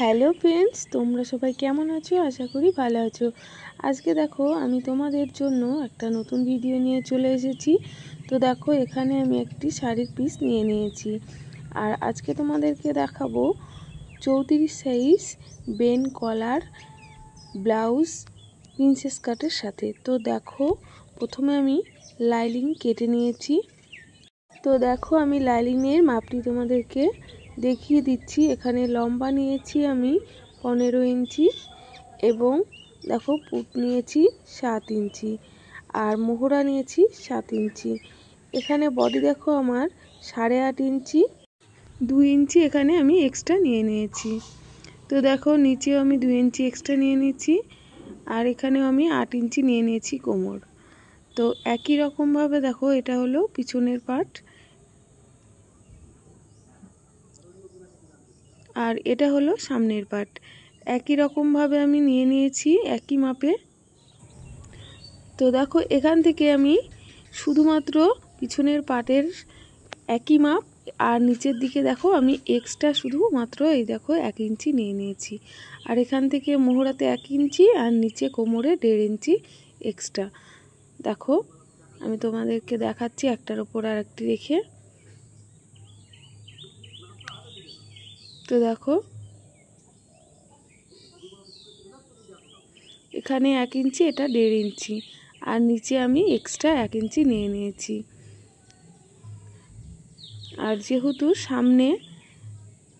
Hello friends, তোমরা সবাই কেমন আছো? আশা করি ভালো আছো। আজকে দেখো আমি তোমাদের জন্য একটা নতুন ভিডিও নিয়ে চলে এসেছি। তো দেখো এখানে আমি একটি শাড়ির পিস নিয়ে নিয়েছি, আর আজকে তোমাদেরকে দেখাবো 34 সাইজ বেন কলার ব্লাউজ প্রিন্সেস কাটের সাথে। তো দেখো প্রথমে আমি লাইনিং কেটে নিয়েছি। তো দেখো আমি লাইনিংয়ের মাপটি তোমাদেরকে দেখিয়ে দিচ্ছি। এখানে লম্বা নিয়েছি আমি 15 ইঞ্চি এবং দেখো পুট নিয়েছি 7 ইঞ্চি আর মোহরা নিয়েছি 7 ইঞ্চি। এখানে বডি দেখো আমার 8.5 ইঞ্চি, 2 ইঞ্চি এখানে আমি এক্সট্রা নিয়ে নিয়েছি। তো দেখো নিচেও আমি 2 ইঞ্চি এক্সট্রা নিয়ে নিয়েছি, আর এখানেও আমি 8 ইঞ্চি নিয়ে নিয়েছি কোমর। তো একই রকমভাবে দেখো এটা হলো পিছনের পার্ট, আর এটা হলো সামনের পার্ট। একই রকমভাবে আমি নিয়ে নিয়েছি একই মাপে। তো দেখো এখান থেকে আমি শুধুমাত্র পিছনের পার্টের একই মাপ, আর নিচের দিকে দেখো আমি এক্সট্রা শুধুমাত্র এই দেখো 1 ইঞ্চি নিয়ে নিয়েছি। আর এখান থেকে মোহরাতে 1 ইঞ্চি আর নিচে কোমরে 1.5 ইঞ্চি এক্সট্রা। দেখো আমি তোমাদেরকে দেখাচ্ছি একটার ওপর আর একটি রেখে। তো দেখো এখানে 1 ইঞ্চি, এটা 1.5 ইঞ্চি, আর নিচে আমি এক্সট্রা 1 ইঞ্চি নিয়ে নিয়েছি। আর যেহেতু সামনে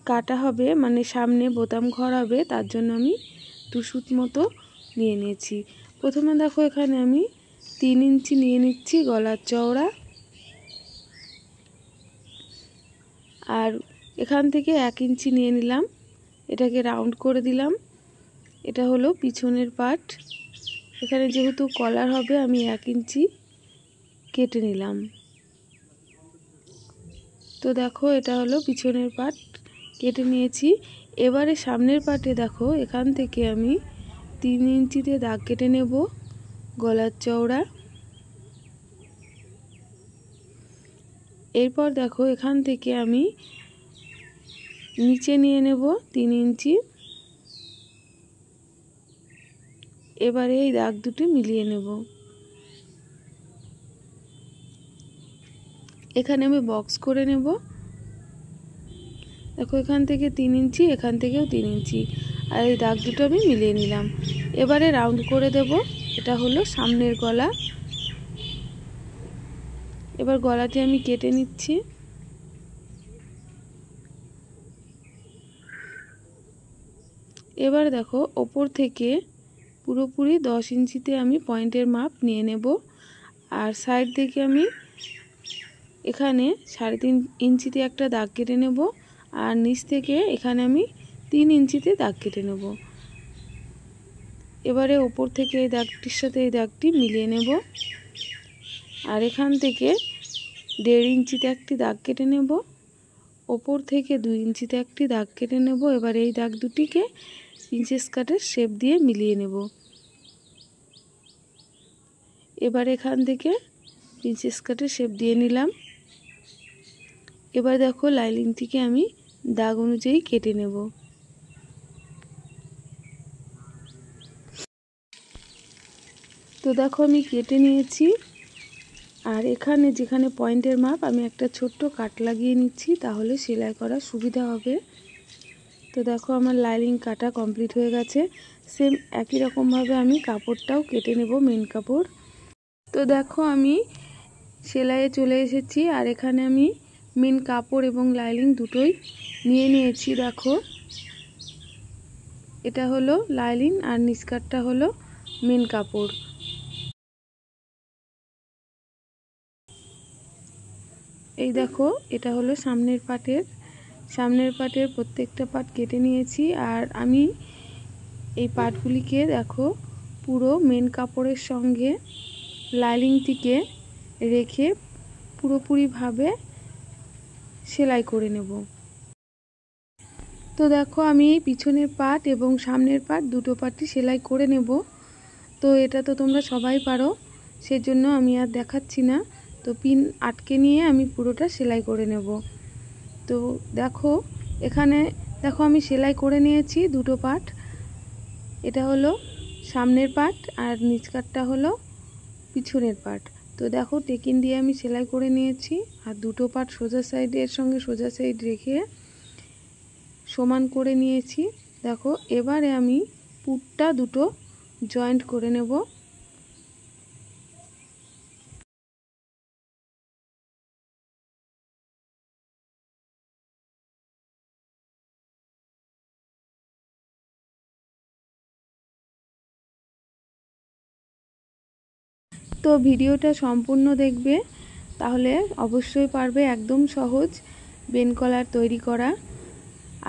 কাটা হবে, মানে সামনে বোতাম ঘর হবে, তার জন্য আমি 2 সুত মতো নিয়ে নিয়েছি। প্রথমে দেখো এখানে আমি 3 ইঞ্চি নিয়ে নিচ্ছি গলার চওড়া, আর এখান থেকে 1 ইঞ্চি নিয়ে নিলাম, এটাকে রাউন্ড করে দিলাম। এটা হলো পিছনের পার্ট। এখানে যেহেতু কলার হবে আমি 1 ইঞ্চি কেটে নিলাম। তো দেখো এটা হলো পিছনের পার্ট কেটে নিয়েছি। এবারে সামনের পার্টে দেখো এখান থেকে আমি 3 ইঞ্চিতে দাগ কেটে নেব গলার চওড়া। এরপর দেখো এখান থেকে আমি নিচে নিয়ে নেব 3 ইঞ্চি। এবারে এই দাগ দুটো মিলিয়ে নেব। এখানে আমি বক্স করে নেব। দেখো এখান থেকে 3 ইঞ্চি, এখান থেকেও 3 ইঞ্চি, আর এই দাগ দুটো আমি মিলিয়ে নিলাম। এবারে রাউন্ড করে দেব। এটা হলো সামনের গলা। এবার গলাটি আমি কেটে নিচ্ছি। এবার দেখো ওপর থেকে পুরোপুরি 10 ইঞ্চিতে আমি পয়েন্টের মাপ নিয়ে নেব, আর সাইড থেকে আমি এখানে 3.5 ইঞ্চিতে একটা দাগ কেটে নেব, আর নিচ থেকে এখানে আমি 3 ইঞ্চিতে দাগ কেটে নেব। এবারে ওপর থেকে এই দাগটির সাথে এই দাগটি মিলিয়ে নেব, আর এখান থেকে 1.5 ইঞ্চিতে একটি দাগ কেটে নেব, ওপর থেকে 2 ইঞ্চিতে একটি দাগ কেটে নেব। এবার এই দাগ দুটিকে প্রিন্সেস কাটের শেপ দিয়ে মিলিয়ে নেব। এবার এখান থেকে প্রিন্সেস কাটের শেপ দিয়ে নিলাম। এবার দেখো লাইনিংটিকে আমি দাগ অনুযায়ী কেটে নেব। তো দেখো আমি কেটে নিয়েছি, আর এখানে যেখানে পয়েন্টের মাপ আমি একটা ছোট্ট কাট লাগিয়ে নিচ্ছি, তাহলে সেলাই করা সুবিধা হবে। তো দেখো আমার লাইনিং কাটা কমপ্লিট হয়ে গেছে। সেম একই রকমভাবে আমি কাপড়টাও কেটে নেব, মেন কাপড়। তো দেখো আমি সেলাইয়ে চলে এসেছি, আর এখানে আমি মেন কাপড় এবং লাইনিং দুটোই নিয়ে নিয়েছি। দেখো এটা হলো লাইনিং, আর নিচকাটটা হলো মেন কাপড়। এই দেখো এটা হলো সামনের পার্টের প্রত্যেকটা পার্ট কেটে নিয়েছি, আর আমি এই পার্টগুলিকে দেখো পুরো মেন কাপড়ের সঙ্গে লাইনিংটিকে রেখে পুরোপুরিভাবে সেলাই করে নেব। তো দেখো আমি পিছনের পার্ট এবং সামনের পার্ট দুটো পার্টই সেলাই করে নেব। তো এটা তো তোমরা সবাই পারো, সেজন্য আমি আর দেখাচ্ছি না। তো পিন আটকে নিয়ে আমি পুরোটা সেলাই করে নেব। তো দেখো এখানে দেখো আমি সেলাই করে নিয়েছি দুটো পার্ট, এটা হলো সামনের পার্ট আর নিচকারটা হলো পিছনের পার্ট। তো দেখো টেকিন দিয়ে আমি সেলাই করে নিয়েছি আর দুটো পার্ট সোজা সাইডের সঙ্গে সোজা সাইড রেখে সমান করে নিয়েছি। দেখো এবারে আমি পুটটা দুটো জয়েন্ট করে নেব। তো ভিডিওটা সম্পূর্ণ দেখবে, তাহলে অবশ্যই পারবে একদম সহজ বেন কলার তৈরি করা।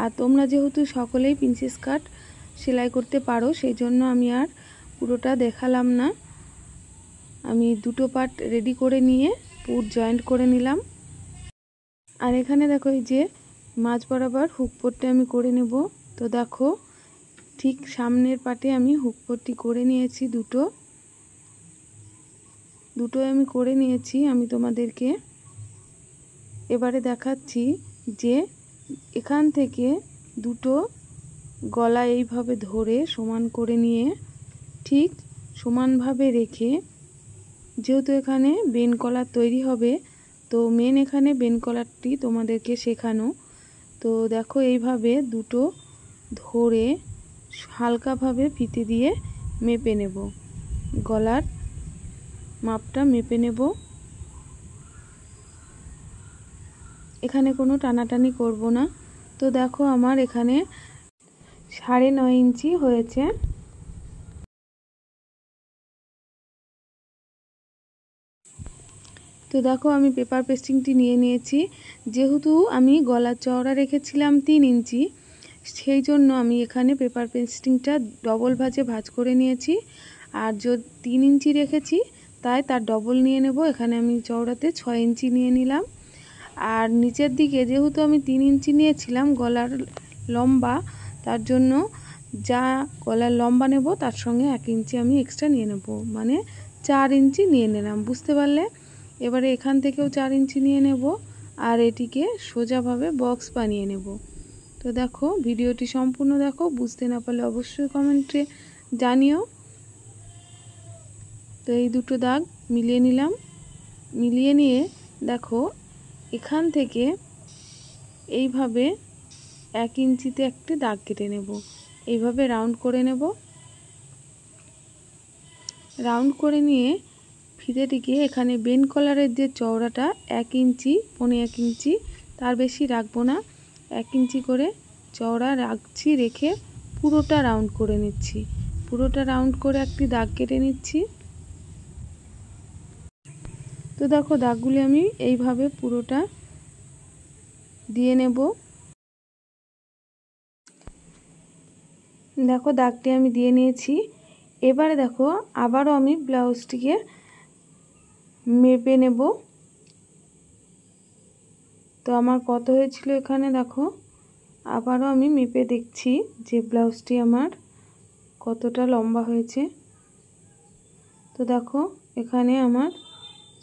আর তোমরা যেহেতু সকলেই প্রিন্সেস কাট সেলাই করতে পারো, সেই জন্য আমি আর পুরোটা দেখালাম না। আমি দুটো পার্ট রেডি করে নিয়ে পুট জয়েন্ট করে নিলাম। আর এখানে দেখো এই যে মাঝ বরাবর হুক পট্টি আমি করে নেব। তো দেখো ঠিক সামনের পাটে আমি হুক পট্টি করে নিয়েছি, দুটো আমি করে নিয়েছি। আমি তোমাদেরকে এবারে দেখাচ্ছি যে এখান থেকে দুটো গলা এইভাবে ধরে সমান করে নিয়ে ঠিক সমানভাবে রেখে, যেহেতু এখানে বেন কলার তৈরি হবে, তো মেন এখানে বেন কলারটি তোমাদেরকে শেখানো। তো দেখো এইভাবে দুটো ধরে হালকাভাবে ফিতে দিয়ে মেপে নেব, গলার মাপটা মেপে নেব। এখানে কোনো টানাটানি করব না। তো দেখো আমার এখানে 9.5 ইঞ্চি হয়েছে। তো দেখো আমি পেপার পেস্টিংটি নিয়ে নিয়েছি। যেহেতু আমি গলার চওড়া রেখেছিলাম 3 ইঞ্চি, সেই জন্য আমি এখানে পেপার পেস্টিংটা ডবল ভাঁজ করে নিয়েছি। আর যদি 3 ইঞ্চি রেখেছি তাই তার ডবল নিয়ে নেব। এখানে আমি চওড়াতে 6 ইঞ্চি নিয়ে নিলাম। আর নিচের দিকে যেহেতু আমি 3 ইঞ্চি নিয়েছিলাম গলার লম্বা, তার জন্য যা গলার লম্বা নেব তার সঙ্গে 1 ইঞ্চি আমি এক্সট্রা নিয়ে নেব, মানে 4 ইঞ্চি নিয়ে নিলাম। বুঝতে পারলে? এবারে এখান থেকেও 4 ইঞ্চি নিয়ে নেব আর এটিকে সোজাভাবে বক্স বানিয়ে নেব। তো দেখো ভিডিওটি সম্পূর্ণ দেখো, বুঝতে না পারলে অবশ্যই কমেন্টে জানিও। তো এই দুটো দাগ মিলিয়ে নিলাম। মিলিয়ে নিয়ে দেখো এখান থেকে এইভাবে 1 ইঞ্চিতে একটি দাগ কেটে নেব, এইভাবে রাউন্ড করে নেব। রাউন্ড করে নিয়ে ফিতেটিকে এখানে বেন কলারের যে চওড়াটা 1 ইঞ্চি, 1.25 ইঞ্চি, তার বেশি রাখবো না, 1 ইঞ্চি করে চওড়া রাখছি, রেখে পুরোটা রাউন্ড করে নিচ্ছি। পুরোটা রাউন্ড করে একটি দাগ কেটে নিচ্ছি। তো দেখো দাগগুলি আমি এইভাবে পুরোটা দিয়ে নেব। দেখো দাগটি আমি দিয়ে নিয়েছি। এবারে দেখো আবারও আমি ব্লাউজটিকে মেপে নেব। তো আমার কত হয়েছিল এখানে দেখো, আবারও আমি মেপে দেখছি যে ব্লাউজটি আমার কতটা লম্বা হয়েছে। তো দেখো এখানে আমার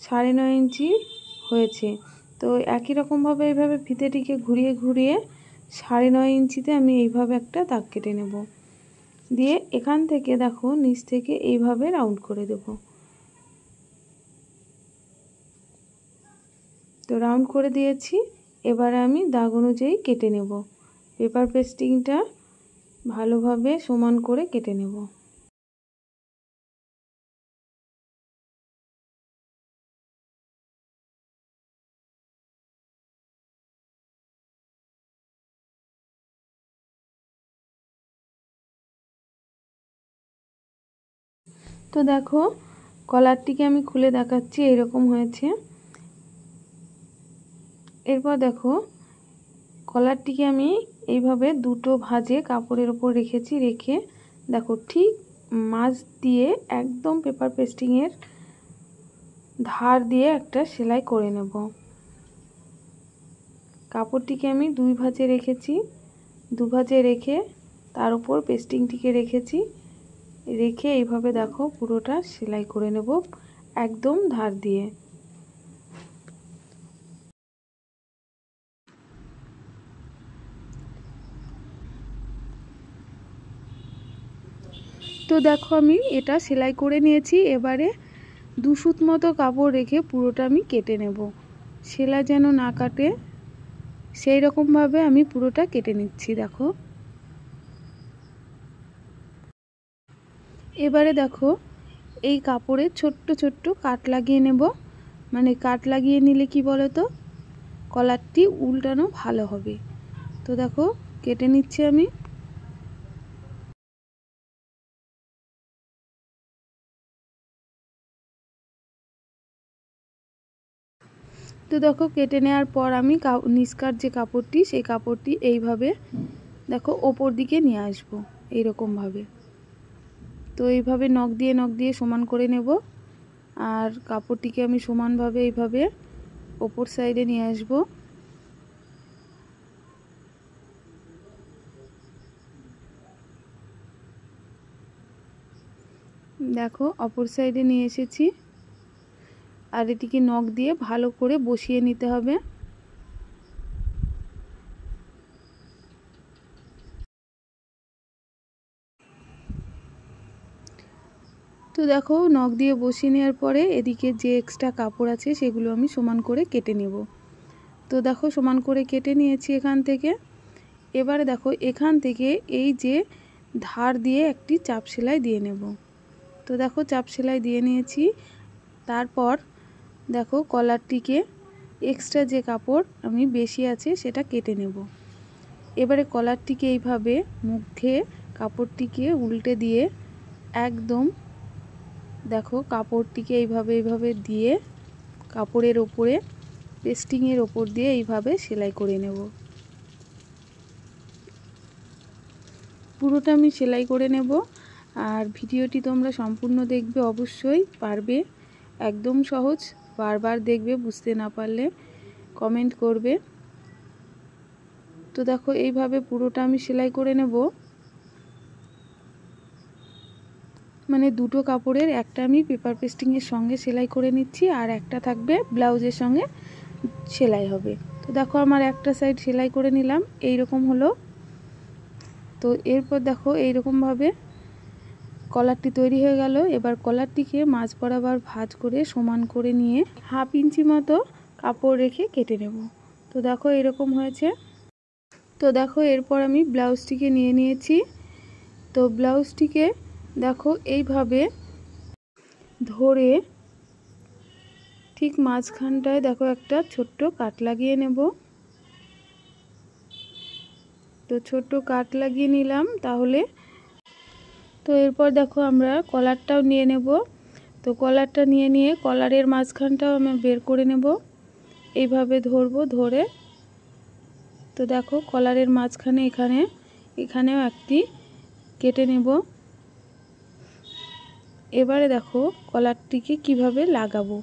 9.5 ইঞ্চি হয়েছে। তো একই রকমভাবে এইভাবে ফিতেটিকে ঘুরিয়ে ঘুরিয়ে 9.5 ইঞ্চিতে আমি এইভাবে একটা দাগ কেটে নেব। দিয়ে এখান থেকে দেখো নিচ থেকে এইভাবে রাউন্ড করে দেব। তো রাউন্ড করে দিয়েছি। এবারে আমি দাগ অনুযায়ী কেটে নেব। পেপার পেস্টিংটা ভালোভাবে সমান করে কেটে নেব। তো দেখো কলারটিকে আমি খুলে দেখাচ্ছি, এরকম হয়েছে। এরপর দেখো কলারটিকে আমি এইভাবে দুটো ভাঁজে কাপড়ের উপর রেখেছি, রেখে দেখো ঠিক মাছ দিয়ে একদম পেপার পেস্টিংয়ের ধার দিয়ে একটা সেলাই করে নেব। কাপড়টিকে আমি 2 ভাঁজে রেখেছি, 2 ভাঁজে রেখে তার উপর পেস্টিংটিকে রেখেছি, রেখে এইভাবে দেখো পুরোটা সেলাই করে নেব একদম ধার দিয়ে। তো দেখো আমি এটা সেলাই করে নিয়েছি। এবারে 2 সুত মতো কাপড় রেখে পুরোটা আমি কেটে নেব, সেলাই যেন না কাটে সেই রকমভাবে আমি পুরোটা কেটে নিচ্ছি। দেখো এবারে দেখো এই কাপড়ে ছোট্ট ছোট্ট কাট লাগিয়ে নেব। মানে কাট লাগিয়ে নিলে কি বলো তো, কলারটি উল্টানো ভালো হবে। তো দেখো কেটে নিচ্ছি আমি। তো দেখো কেটে নেওয়ার পর আমি নিচকার যে কাপড়টি, সেই কাপড়টি এইভাবে দেখো ওপর দিকে নিয়ে আসবো এইরকমভাবে। তো এইভাবে নখ দিয়ে সমান করে নেব, আর কাপড়টিকে আমি সমানভাবে এইভাবে ওপর সাইডে নিয়ে আসব। দেখো অপর সাইডে নিয়ে এসেছি, আর এটিকে নখ দিয়ে ভালো করে বসিয়ে নিতে হবে। তো দেখো নখ দিয়ে বসিয়ে নেওয়ার পরে এদিকে যে এক্সট্রা কাপড় আছে সেগুলো আমি সমান করে কেটে নেব। তো দেখো সমান করে কেটে নিয়েছি এখান থেকে। এবারে দেখো এখান থেকে এই যে ধার দিয়ে একটি চাপ সেলাই দিয়ে নেব। তো দেখো চাপ সেলাই দিয়ে নিয়েছি। তারপর দেখো কলারটিকে এক্সট্রা যে কাপড় আমি বেশি আছে সেটা কেটে নেব। এবারে কলারটিকে এইভাবে মুখে কাপড়টিকে উল্টে দিয়ে একদম দেখো কাপড়টিকে এইভাবে দিয়ে কাপড়ের ওপরে পেস্টিংয়ের ওপর দিয়ে এইভাবে সেলাই করে নেব। পুরোটা আমি সেলাই করে নেব। আর ভিডিওটি তোমরা সম্পূর্ণ দেখবে, অবশ্যই পারবে, একদম সহজ। বারবার দেখবে, বুঝতে না পারলে কমেন্ট করবে। তো দেখো এইভাবে পুরোটা আমি সেলাই করে নেব। মানে দুটো কাপড়ের একটা আমি পেপার পেস্টিংয়ের সঙ্গে সেলাই করে নিচ্ছি, আর একটা থাকবে ব্লাউজের সঙ্গে সেলাই হবে। তো দেখো আমার একটা সাইড সেলাই করে নিলাম, এই রকম হলো। তো এরপর দেখো এইরকমভাবে কলারটি তৈরি হয়ে গেল। এবার কলারটিকে মাঝ বরাবর ভাঁজ করে সমান করে নিয়ে 1/2 ইঞ্চি মতো কাপড় রেখে কেটে নেব। তো দেখো এরকম হয়েছে। তো দেখো এরপর আমি ব্লাউজটিকে নিয়ে নিয়েছি। তো ব্লাউজটিকে দেখো এইভাবে ধরে ঠিক মাঝখানটায় দেখো একটা ছোট্ট কাট লাগিয়ে নেব। তো ছোট্ট কাট লাগিয়ে নিলাম তাহলে। তো এরপর দেখো আমরা কলারটাও নিয়ে নেব। তো কলারটা নিয়ে কলারের মাঝখানটাও আমি বের করে নেব। এইভাবে ধরবো, ধরে তো দেখো কলারের মাঝখানে এখানেও একটি কেটে নেব। এবারে দেখো কলারটিকে কিভাবে লাগাবো।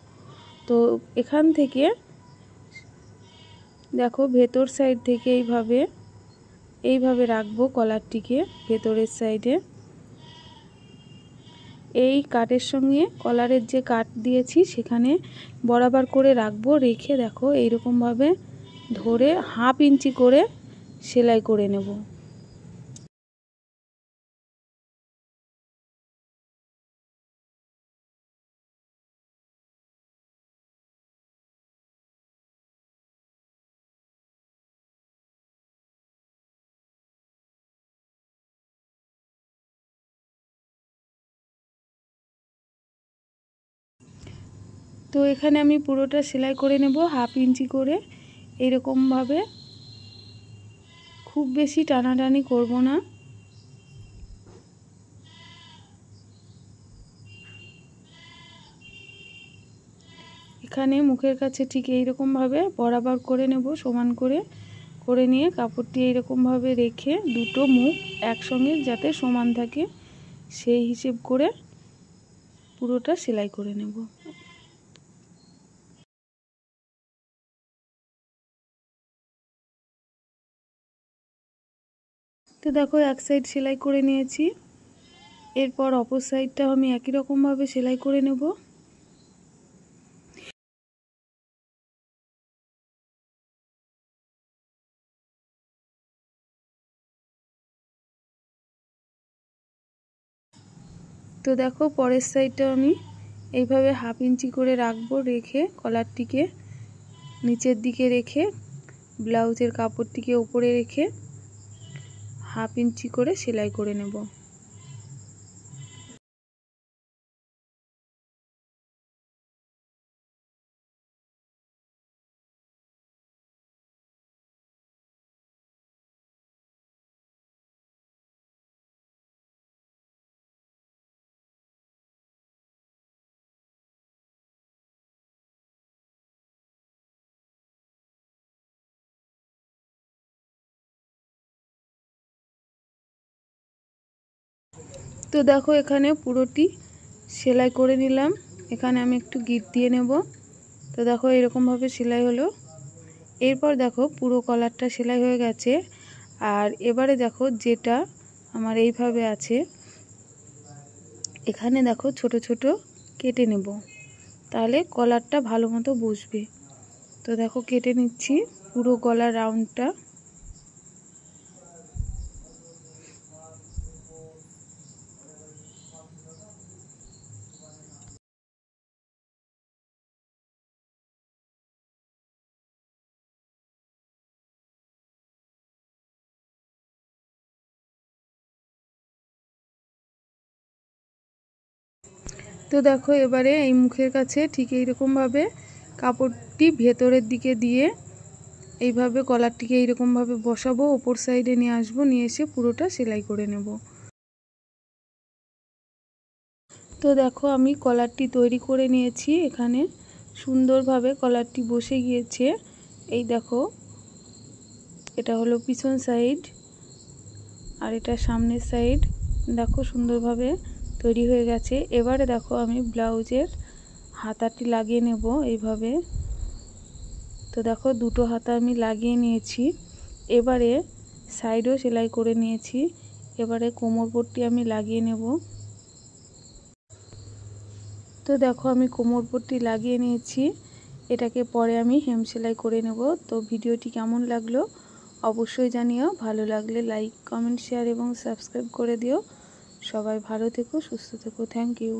তো এখান থেকে দেখো ভেতর সাইড থেকে এইভাবে রাখবো কলারটিকে ভেতরের সাইডে। এই কাটের সঙ্গে কলারের যে কাট দিয়েছি সেখানে বরাবর করে রাখবো। রেখে দেখো এইরকমভাবে ধরে 1/2 ইঞ্চি করে সেলাই করে নেব। তো এখানে আমি পুরোটা সেলাই করে নেব 1/2 ইঞ্চি করে এইরকমভাবে। খুব বেশি টানাটানি করব না। এখানে মুখের কাছে ঠিক এইরকমভাবে বরাবর করে নেব, সমান করে নিয়ে কাপড়টি এইরকমভাবে রেখে দুটো মুখ একসঙ্গে যাতে সমান থাকে সেই হিসেব করে পুরোটা সেলাই করে নেব। তো দেখো এক সাইড সেলাই করে নিয়েছি। এরপর অপর সাইডটাও আমি একই রকমভাবে সেলাই করে নেব। তো দেখো পরের সাইডটা আমি এইভাবে 1/2 ইঞ্চি করে রাখবো, রেখে কলারটিকে নিচের দিকে রেখে ব্লাউজের কাপড়টিকে উপরে রেখে 1/2 ইঞ্চি করে সেলাই করে নেব। তো দেখো এখানে পুরোটি সেলাই করে নিলাম। এখানে আমি একটু গিট দিয়ে নেব। তো দেখো এরকমভাবে সেলাই হলো। এরপর দেখো পুরো কলারটা সেলাই হয়ে গেছে। আর এবারে দেখো যেটা আমার এইভাবে আছে, এখানে দেখো ছোট ছোট কেটে নেব, তাহলে কলারটা ভালো মতো বসবে। তো দেখো কেটে নিচ্ছি পুরো গলার রাউন্ডটা। তো দেখো এবারে এই মুখের কাছে ঠিক এইরকমভাবে কাপড়টি ভেতরের দিকে দিয়ে এইভাবে কলারটিকে এইরকমভাবে বসাবো, ওপর সাইডে নিয়ে আসবো, নিয়ে এসে পুরোটা সেলাই করে নেব। তো দেখো আমি কলারটি তৈরি করে নিয়েছি। এখানে সুন্দরভাবে কলারটি বসে গিয়েছে। এই দেখো এটা হলো পিছন সাইড আর এটা সামনের সাইড। দেখো সুন্দরভাবে তৈরি হয়ে গেছে। এবারে দেখো আমি ব্লাউজের হাতাটি লাগিয়ে নেব এইভাবে। তো দেখো দুটো হাতা আমি লাগিয়ে নিয়েছি। এবারে সাইডও সেলাই করে নিয়েছি। এবারে কোমর পট্টি আমি লাগিয়ে নেব। তো দেখো আমি কোমর পট্টি লাগিয়ে নিয়েছি। এটাকে পরে আমি হেম সেলাই করে নেব। তো ভিডিওটি কেমন লাগলো অবশ্যই জানিও। ভালো লাগলে লাইক, কমেন্ট, শেয়ার এবং সাবস্ক্রাইব করে দিও। সবাই ভালো থেকো, সুস্থ থেকো। Thank you.